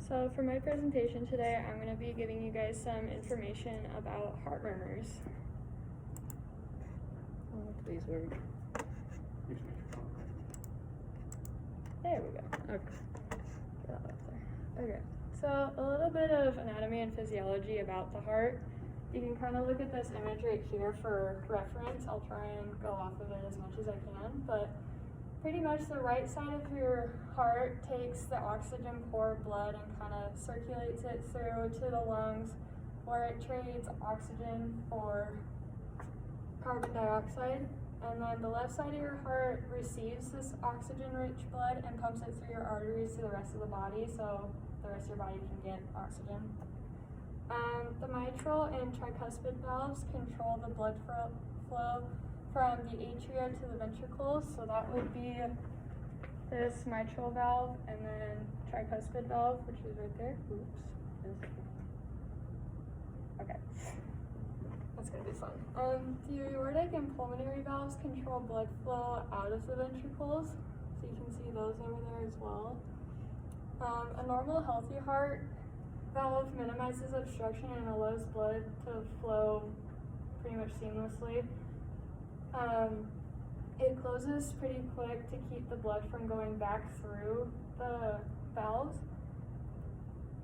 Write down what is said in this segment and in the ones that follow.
So for my presentation today, I'm going to be giving you guys some information about heart murmurs. Please work. There we go. Okay. Get that up there. Okay. So a little bit of anatomy and physiology about the heart. You can kind of look at this image right here for reference. I'll try and go off of it as much as I can, but pretty much the right side of your heart takes the oxygen poor blood and kind of circulates it through to the lungs, where it trades oxygen for carbon dioxide. And then the left side of your heart receives this oxygen-rich blood and pumps it through your arteries to the rest of the body, so the rest of your body can get oxygen. The mitral and tricuspid valves control the blood flow from the atria to the ventricles, so that would be this mitral valve and then tricuspid valve, which is right there. Oops. Okay. That's gonna be fun. The aortic and pulmonary valves control blood flow out of the ventricles, so you can see those over there as well. A normal healthy heart valve minimizes obstruction and allows blood to flow pretty much seamlessly. It closes pretty quick to keep the blood from going back through the valves.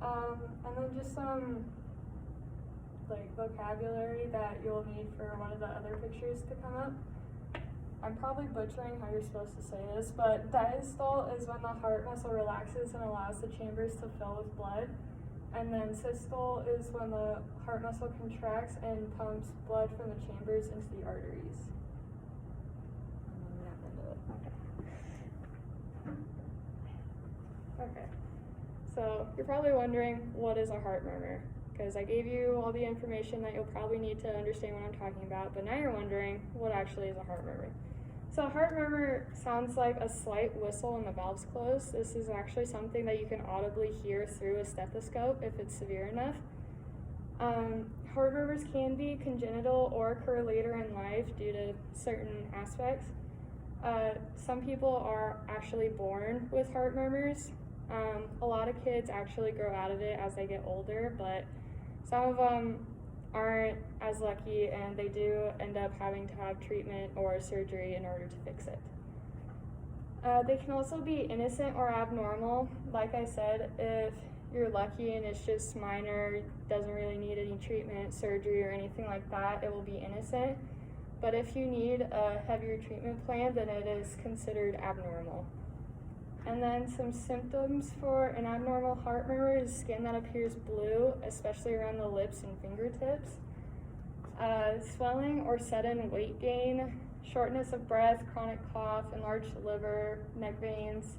And then just some vocabulary that you'll need for one of the other pictures to come up. I'm probably butchering how you're supposed to say this, but diastole is when the heart muscle relaxes and allows the chambers to fill with blood. And then systole is when the heart muscle contracts and pumps blood from the chambers into the arteries. Okay, so you're probably wondering, what is a heart murmur? Because I gave you all the information that you'll probably need to understand what I'm talking about, but now you're wondering, what actually is a heart murmur? So a heart murmur sounds like a slight whistle when the valves close. This is actually something that you can audibly hear through a stethoscope if it's severe enough. Heart murmurs can be congenital or occur later in life due to certain aspects. Some people are actually born with heart murmurs. A lot of kids actually grow out of it as they get older, but some of them aren't as lucky and they do end up having to have treatment or surgery in order to fix it. They can also be innocent or abnormal. Like I said, if you're lucky and it's just minor, doesn't really need any treatment, surgery, or anything like that, it will be innocent. But if you need a heavier treatment plan, then it is considered abnormal. And then some symptoms for an abnormal heart murmur is skin that appears blue, especially around the lips and fingertips, swelling or sudden weight gain, shortness of breath, chronic cough, enlarged liver, neck veins,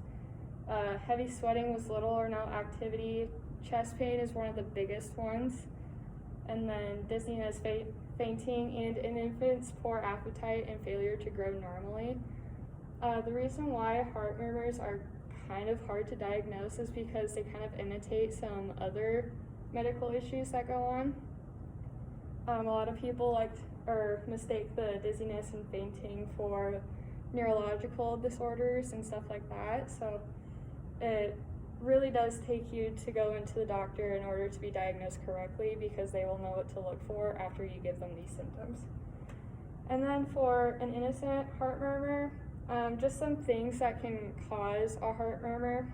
heavy sweating with little or no activity. Chest pain is one of the biggest ones, and then dizziness, fainting, and in infants, poor appetite and failure to grow normally. The reason why heart murmurs are kind of hard to diagnose is because they kind of imitate some other medical issues that go on. A lot of people mistake the dizziness and fainting for neurological disorders and stuff like that. So it really does take you to go into the doctor in order to be diagnosed correctly, because they will know what to look for after you give them these symptoms. And then for an innocent heart murmur, just some things that can cause a heart murmur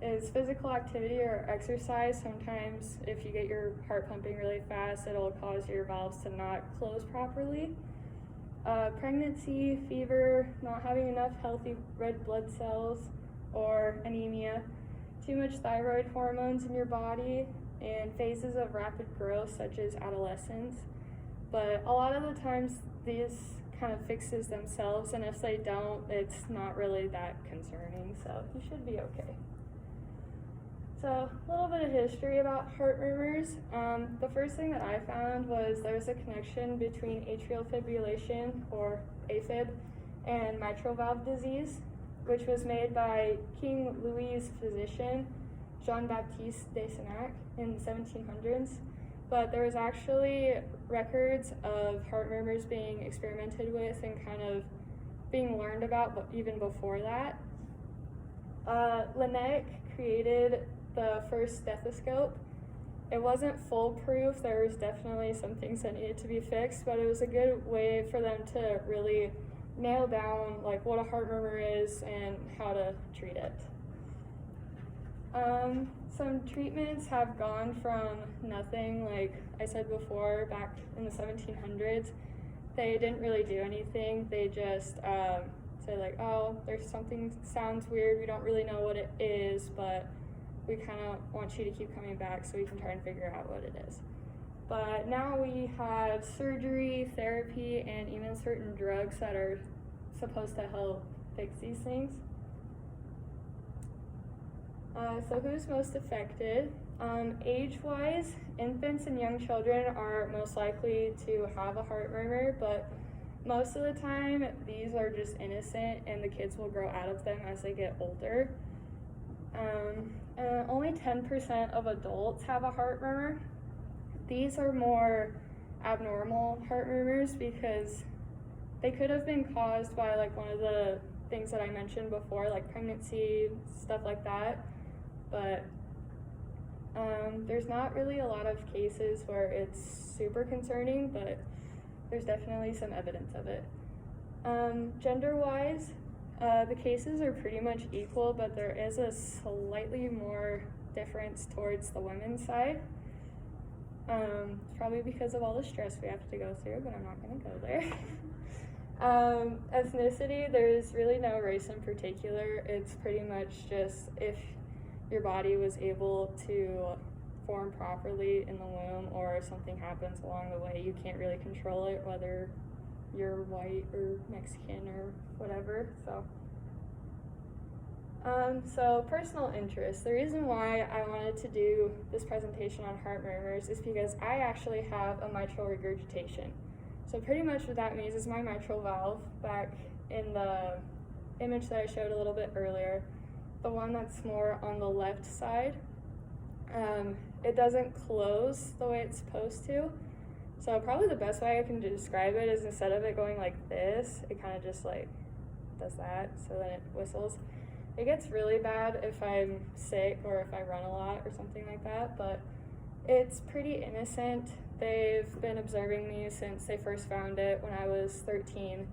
is physical activity or exercise. Sometimes if you get your heart pumping really fast, it'll cause your valves to not close properly. Pregnancy, fever, not having enough healthy red blood cells or anemia, too much thyroid hormones in your body, and phases of rapid growth such as adolescence. But a lot of the times these kind of fixes themselves, and if they don't, it's not really that concerning, so you should be okay. So a little bit of history about heart murmurs. The first thing that I found was there's a connection between atrial fibrillation, or AFib, and mitral valve disease, which was made by King Louis's physician, Jean-Baptiste de Senac, in the 1700s. But there was actually records of heart murmurs being experimented with and kind of being learned about even before that. Lynette created the first stethoscope. It wasn't foolproof. There was definitely some things that needed to be fixed, but it was a good way for them to really nail down like what a heart murmur is and how to treat it. Some treatments have gone from nothing, like I said before, back in the 1700s. They didn't really do anything. They just say like, oh, there's something sounds weird. We don't really know what it is, but we kind of want you to keep coming back so we can try and figure out what it is. But now we have surgery, therapy, and even certain drugs that are supposed to help fix these things. So who's most affected? Age-wise, infants and young children are most likely to have a heart murmur, but most of the time these are just innocent and the kids will grow out of them as they get older. Only 10% of adults have a heart murmur. These are more abnormal heart murmurs because they could have been caused by like one of the things that I mentioned before, like pregnancy, stuff like that. But there's not really a lot of cases where it's super concerning, but there's definitely some evidence of it. Gender-wise, the cases are pretty much equal, but there is a slightly more difference towards the women's side. Probably because of all the stress we have to go through, but I'm not going to go there. Ethnicity, there's really no race in particular. It's pretty much just if your body was able to form properly in the womb or something happens along the way, you can't really control it, whether you're white or Mexican or whatever. So personal interest. The reason why I wanted to do this presentation on heart murmurs is because I actually have a mitral regurgitation. So pretty much what that means is my mitral valve, back in the image that I showed a little bit earlier, the one that's more on the left side, it doesn't close the way it's supposed to. So probably the best way I can describe it is instead of it going like this, it kind of just like does that, so then it whistles. It gets really bad if I'm sick or if I run a lot or something like that, but it's pretty innocent. They've been observing me since they first found it when I was 13,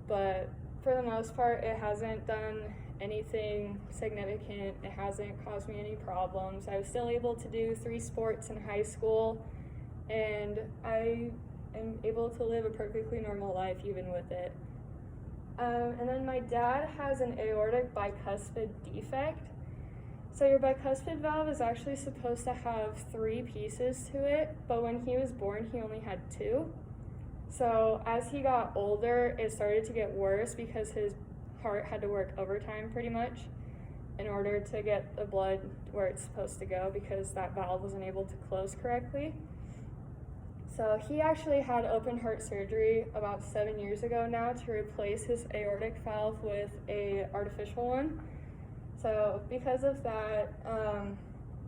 but for the most part, it hasn't done anything significant. It hasn't caused me any problems. I was still able to do 3 sports in high school, and I am able to live a perfectly normal life even with it. And then my dad has an aortic bicuspid defect. So your bicuspid valve is actually supposed to have 3 pieces to it, but when he was born, he only had 2. So as he got older, it started to get worse because his heart had to work overtime pretty much in order to get the blood where it's supposed to go because that valve wasn't able to close correctly. So he actually had open heart surgery about 7 years ago now to replace his aortic valve with a artificial one. So because of that,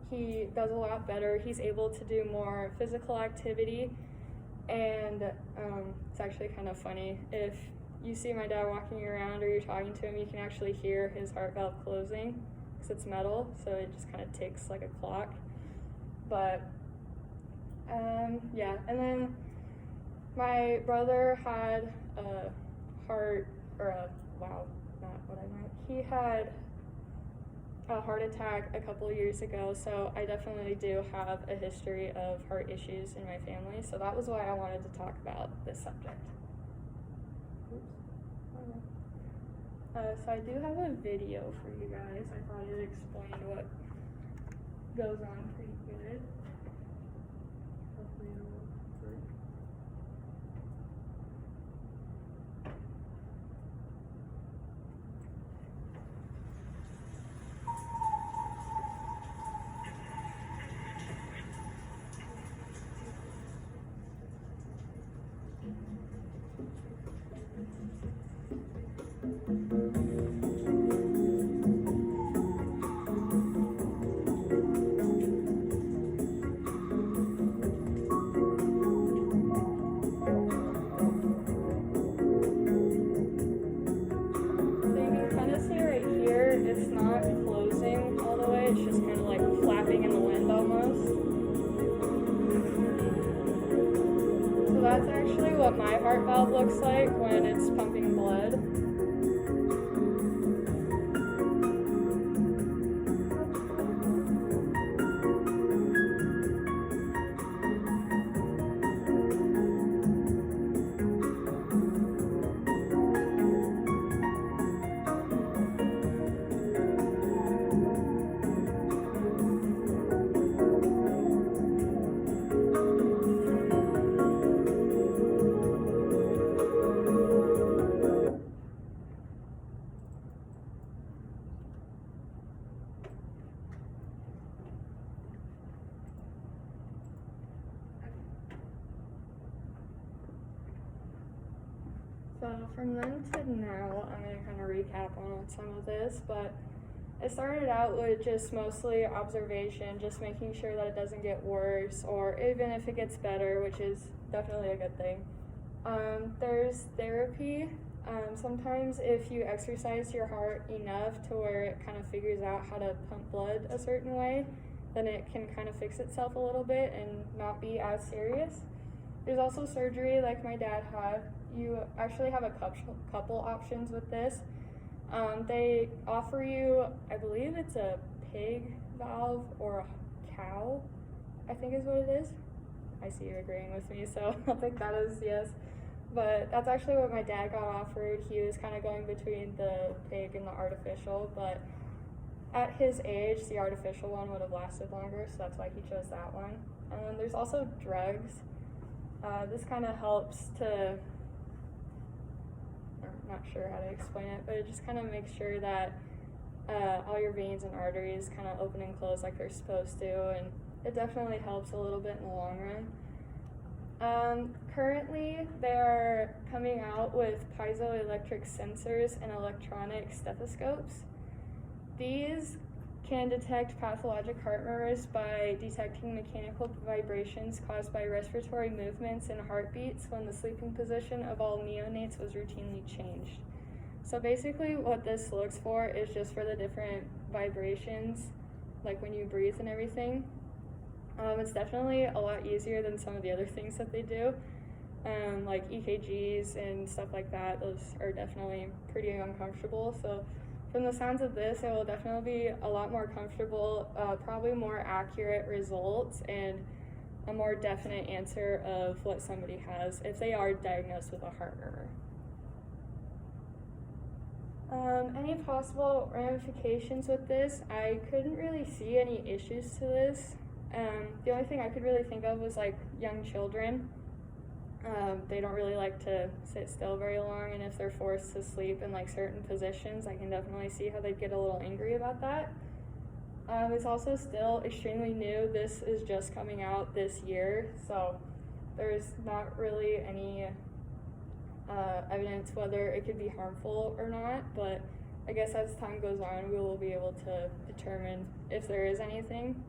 he does a lot better. He's able to do more physical activity, and it's actually kind of funny. If you see my dad walking around or you're talking to him, you can actually hear his heart valve closing because it's metal, so it just kind of ticks like a clock. But yeah, and then my brother had a heart, or a, wow, not what I meant. He had a heart attack a couple of years ago, so I definitely do have a history of heart issues in my family, so that was why I wanted to talk about this subject. So I do have a video for you guys. I thought it explained what goes on pretty good. Hopefully it'll work. rising all the way, it's just kind of like flapping in the wind almost. So that's actually what my heart valve looks like when it's pumping blood. So from then to now, I'm going to kind of recap on some of this, but it started out with just mostly observation, just making sure that it doesn't get worse, or even if it gets better, which is definitely a good thing. There's therapy. Sometimes if you exercise your heart enough to where it kind of figures out how to pump blood a certain way, then it can kind of fix itself a little bit and not be as serious. There's also surgery like my dad had. You actually have a couple options with this. They offer you, I believe it's a pig valve or a cow, I think is what it is. I see you agreeing with me, so I'll take that as yes. But that's actually what my dad got offered. He was kind of going between the pig and the artificial, but at his age, the artificial one would have lasted longer, so that's why he chose that one. And then there's also drugs. This kind of helps to, I'm not sure how to explain it, but it just kind of makes sure that all your veins and arteries kind of open and close like they're supposed to, and it definitely helps a little bit in the long run. Currently, they're coming out with piezoelectric sensors and electronic stethoscopes. These can detect pathologic heart murmurs by detecting mechanical vibrations caused by respiratory movements and heartbeats when the sleeping position of all neonates was routinely changed. So basically what this looks for is just for the different vibrations, like when you breathe and everything. It's definitely a lot easier than some of the other things that they do, like EKGs and stuff like that. Those are definitely pretty uncomfortable. So from the sounds of this, it will definitely be a lot more comfortable, probably more accurate results, and a more definite answer of what somebody has if they are diagnosed with a heart murmur. Any possible ramifications with this? I couldn't really see any issues to this. The only thing I could really think of was like young children. They don't really like to sit still very long, and if they're forced to sleep in like certain positions, I can definitely see how they'd get a little angry about that. It's also still extremely new. This is just coming out this year, so there's not really any evidence whether it could be harmful or not, but I guess as time goes on, we will be able to determine if there is anything.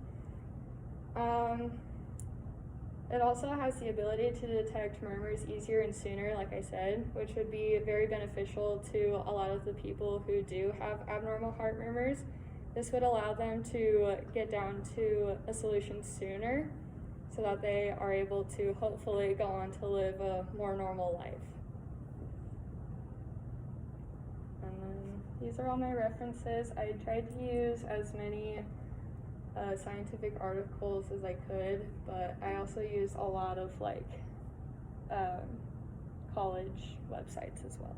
It also has the ability to detect murmurs easier and sooner, like I said, which would be very beneficial to a lot of the people who do have abnormal heart murmurs. This would allow them to get down to a solution sooner so that they are able to hopefully go on to live a more normal life. And then these are all my references. I tried to use as many scientific articles as I could, but I also use a lot of like college websites as well.